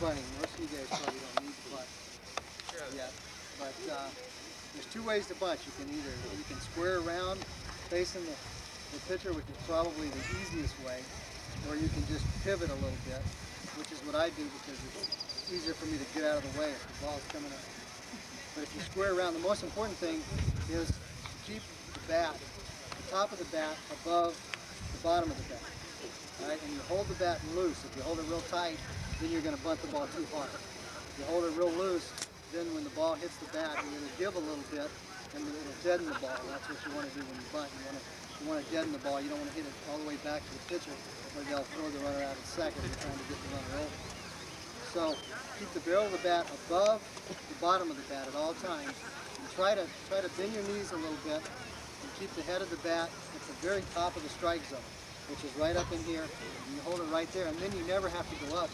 bunting. Most of you guys probably don't need to bunt yet. But there's two ways to bunt. You can square around facing the pitcher, which is probably the easiest way, or you can just pivot a little bit, which is what I do because it's easier for me to get out of the way if the ball's coming up. But if you square around, the most important thing is to keep the bat, the top of the bat above the bottom of the bat. All right? And you hold the bat loose. If you hold it real tight, then you're going to bunt the ball too hard. If you hold it real loose, then when the ball hits the bat, you're going to give a little bit, and it'll deaden the ball. That's what you want to do when you bunt. You want to deaden the ball. You don't want to hit it all the way back to the pitcher, where they'll throw the runner out at second. You're trying to get the runner over. So keep the barrel of the bat above the bottom of the bat at all times. And try to bend your knees a little bit, and keep the head of the bat at the very top of the strike zone, which is right up in here. And you hold it right there, and then you never have to go up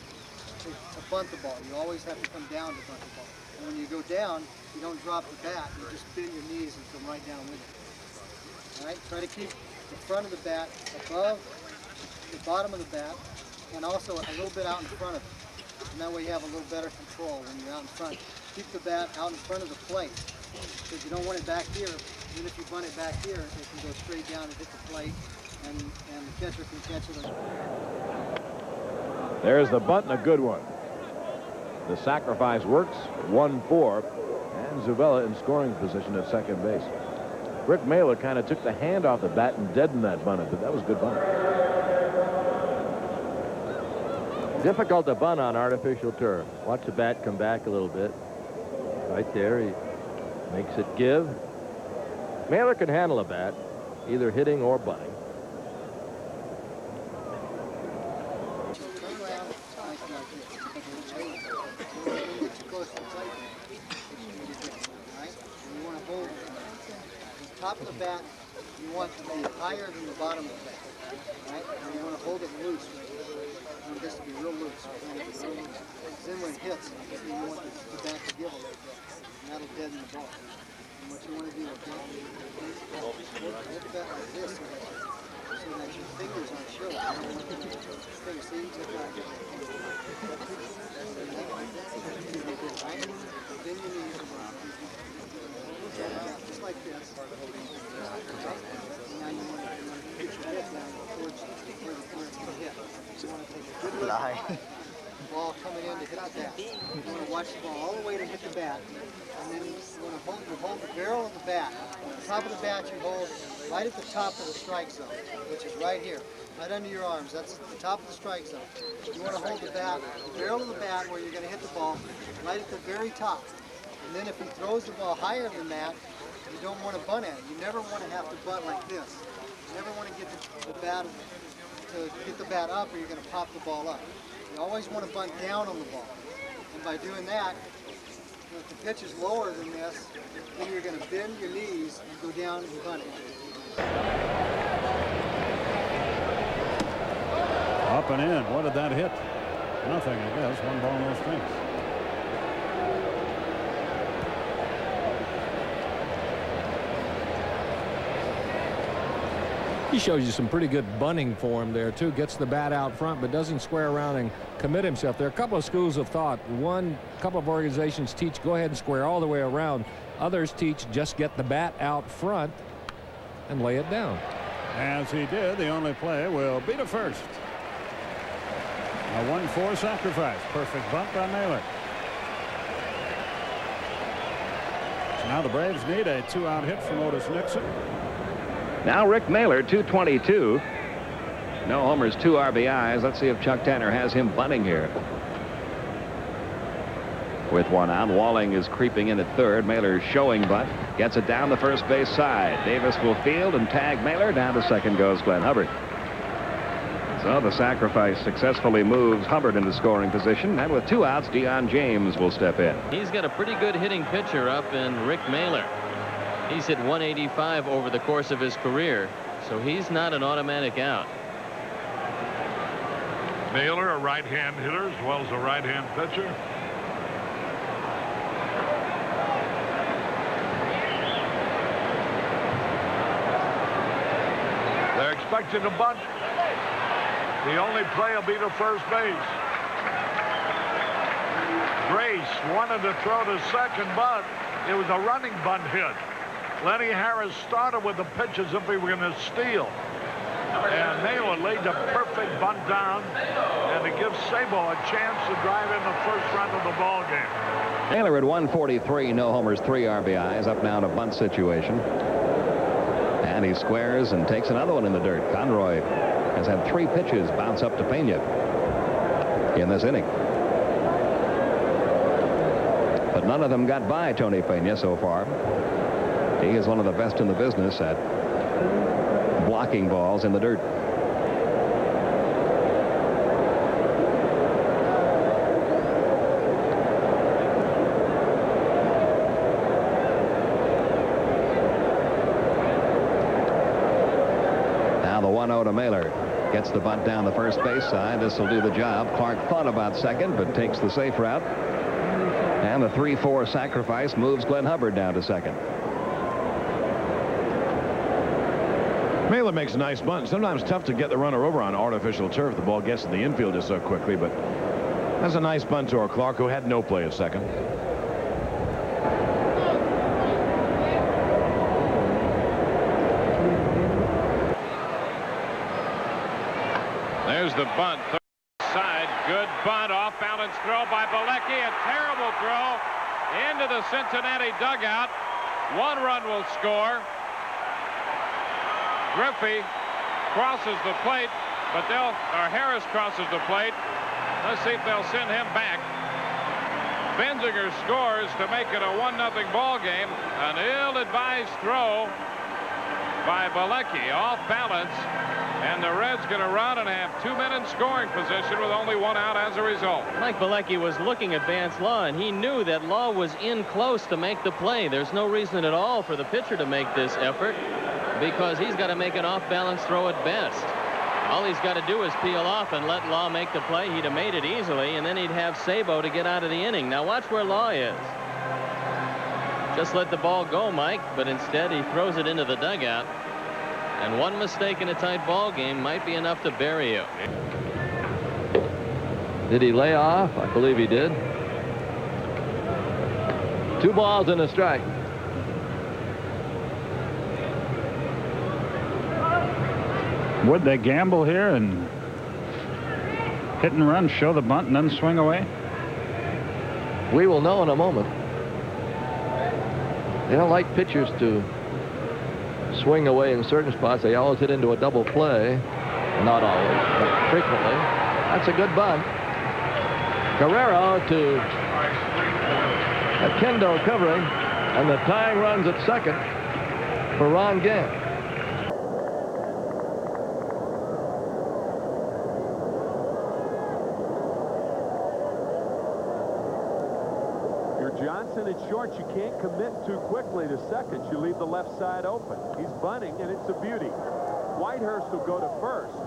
to bunt the ball. You always have to come down to bunt the ball. And when you go down, you don't drop the bat. You just bend your knees and come right down with it. All right, try to keep the front of the bat above the bottom of the bat, and also a little bit out in front of it. And that way you have a little better control when you're out in front. Keep the bat out in front of the plate, because you don't want it back here. Even if you bunt it back here, it can go straight down and hit the plate, and the catcher can catch it. There's the bunt, and a good one. The sacrifice works, 1-4, and Zuvela in scoring position at second base. Rick Mahler kind of took the hand off the bat and deadened that bunt, but that was a good bunt. Difficult to bunt on artificial turf. Watch the bat come back a little bit. Right there, he makes it give. Mahler can handle a bat, either hitting or bunting. Top of the bat, you want to be higher than the bottom of the bat, right? And you want to hold it loose. You want this to be real loose. Then when it hits, you want the bat to give a little bit, and that'll deaden the ball. And what you want to do is hold the bat like this, so that your fingers aren't showing. You don't want your fingers, see, just like that. Right? Then you need just like this. Now you want to get your head down towards where it's going to hit. So you want to take a good look at the ball coming in to hit the bat. You want to watch the ball all the way to hit the bat. And then you want to hold the barrel of the bat. The top of the bat you hold right at the top of the strike zone, which is right here, right under your arms. That's the top of the strike zone. You want to hold the bat, the barrel of the bat where you're going to hit the ball, right at the very top. And then if he throws the ball higher than that, you don't want to bunt at it. You never want to have to bunt like this. You never want to get the bat up, or you're going to pop the ball up. You always want to bunt down on the ball. And by doing that, if the pitch is lower than this, then you're going to bend your knees and go down and bunt it. Up and in. What did that hit? Nothing, I guess. One ball, no strings. He shows you some pretty good bunting form there, too. Gets the bat out front, but doesn't square around and commit himself. There are a couple of schools of thought. One, a couple of organizations teach go ahead and square all the way around. Others teach just get the bat out front and lay it down. As he did, the only play will be to first. A 1-4 sacrifice. Perfect bunt by Mahler. So now the Braves need a 2-out hit from Otis Nixon. Now Rick Mahler, 222. No homers, 2 RBIs. Let's see if Chuck Tanner has him bunting here. With 1 out, Walling is creeping in at third. Mahler's showing bunt. Gets it down the first base side. Davis will field and tag Mahler. Down to second goes Glenn Hubbard. So the sacrifice successfully moves Hubbard into scoring position. And with 2 outs, Deion James will step in. He's got a pretty good hitting pitcher up in Rick Mahler. He's hit 185 over the course of his career, so he's not an automatic out. Mahler, a right-hand hitter as well as a right-hand pitcher. They're expecting a bunt. The only play will be to first base. base, wanted to throw to second, but it was a running bunt hit. Lenny Harris started with the pitch as if he were going to steal. And Mahler laid the perfect bunt down, and it gives Sabo a chance to drive in the first run of the ball game. Mahler at 143, no homers, 3 RBIs, up now in a bunt situation. And he squares and takes another one in the dirt. Conroy has had 3 pitches bounce up to Pena in this inning. But none of them got by Tony Pena so far. He is one of the best in the business at blocking balls in the dirt. Now the 1-0 to Mahler. Gets the bunt down the first base side. This will do the job. Clark thought about second, but takes the safe route. And the 3-4 sacrifice moves Glenn Hubbard down to second. Mahler makes a nice bunt. Sometimes tough to get the runner over on artificial turf. The ball gets to the infield just so quickly, but that's a nice bunt to our Clark, who had no play at second. There's the bunt. Third side. Good bunt. Off balance throw by Bilecki. A terrible throw into the Cincinnati dugout. 1 run will score. Griffey crosses the plate, but Harris crosses the plate. Let's see if they'll send him back. Benzinger scores to make it a 1-0 ball game. An ill-advised throw by Bilecki off balance, and the Reds going to run and have 2 men in scoring position with only 1 out as a result. Mike Bilecki was looking at Vance Law, and he knew that Law was in close to make the play. There's no reason at all for the pitcher to make this effort, because he's got to make an off-balance throw at best. All he's got to do is peel off and let Law make the play. He'd have made it easily, and then he'd have Sabo to get out of the inning. Now watch where Law is. Just let the ball go, Mike, but instead he throws it into the dugout. And one mistake in a tight ball game might be enough to bury you. Did he lay off? I believe he did. 2 balls and a strike. Would they gamble here and hit and run, show the bunt, and then swing away? We will know in a moment. They don't like pitchers to swing away in certain spots. They always hit into a double play. Not always, but frequently. That's a good bunt. Guerrero to Kendo covering, and the tying runs at second for Ron Gant. Johnson, it's short. You can't commit too quickly to second. You leave the left side open. He's bunting, and it's a beauty. Whitehurst will go to first,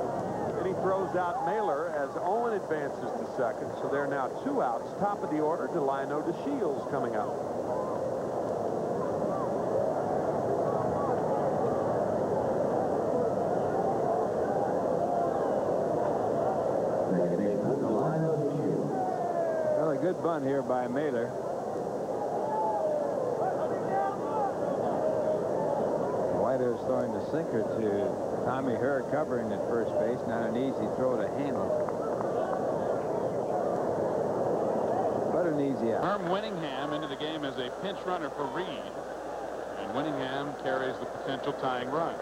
and he throws out Mahler as Owen advances to second. So there are now 2 outs. Top of the order, Delino to Shields coming up. Well, a good bunt here by Mahler. Whitehurst throwing the sinker to Tommy Hurd covering at first base. Not an easy throw to handle, but an easy out. Herm Winningham into the game as a pinch runner for Reed, and Winningham carries the potential tying run.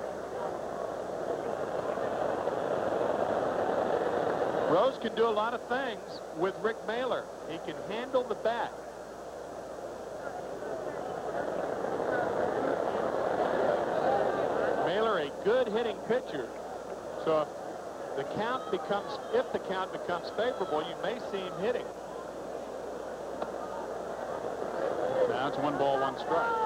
Rose can do a lot of things with Rick Mahler. He can handle the bat. Mahler, a good hitting pitcher. So if the count becomes favorable, you may see him hitting. Now it's 1 ball, 1 strike.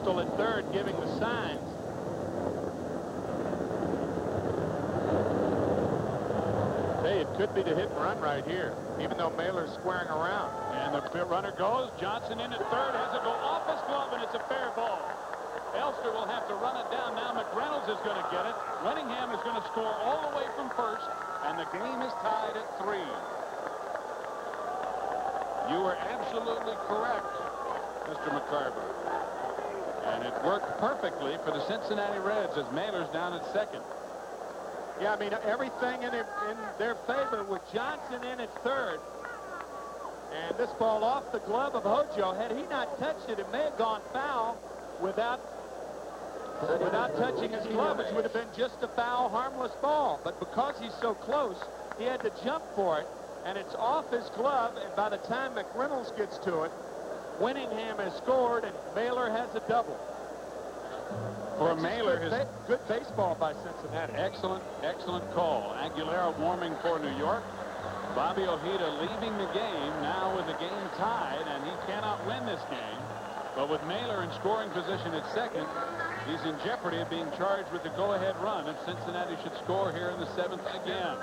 At third, giving the signs. Dave could be the hit and run right here, even though Mahler's squaring around. And the runner goes. Johnson in at third. Has it go off his glove, and it's a fair ball. Elster will have to run it down. Now McReynolds is going to get it. Wenningham is going to score all the way from first, and the game is tied at 3. You were absolutely correct, Mr. McCarver. And it worked perfectly for the Cincinnati Reds as Mahler's down at second. Yeah, I mean, everything in their favor with Johnson in at third. And this ball off the glove of Hojo. Had he not touched it, it may have gone foul without touching his glove, which would have been just a foul, harmless ball. But because he's so close, he had to jump for it, and it's off his glove, and by the time McReynolds gets to it, Wenningham has scored, and Mahler has a double. For Mahler, good baseball by Cincinnati. Excellent call. Aguilera warming for New York. Bobby Ojeda leaving the game now with the game tied, and he cannot win this game. But with Mahler in scoring position at second, he's in jeopardy of being charged with the go-ahead run if Cincinnati should score here in the 7th again.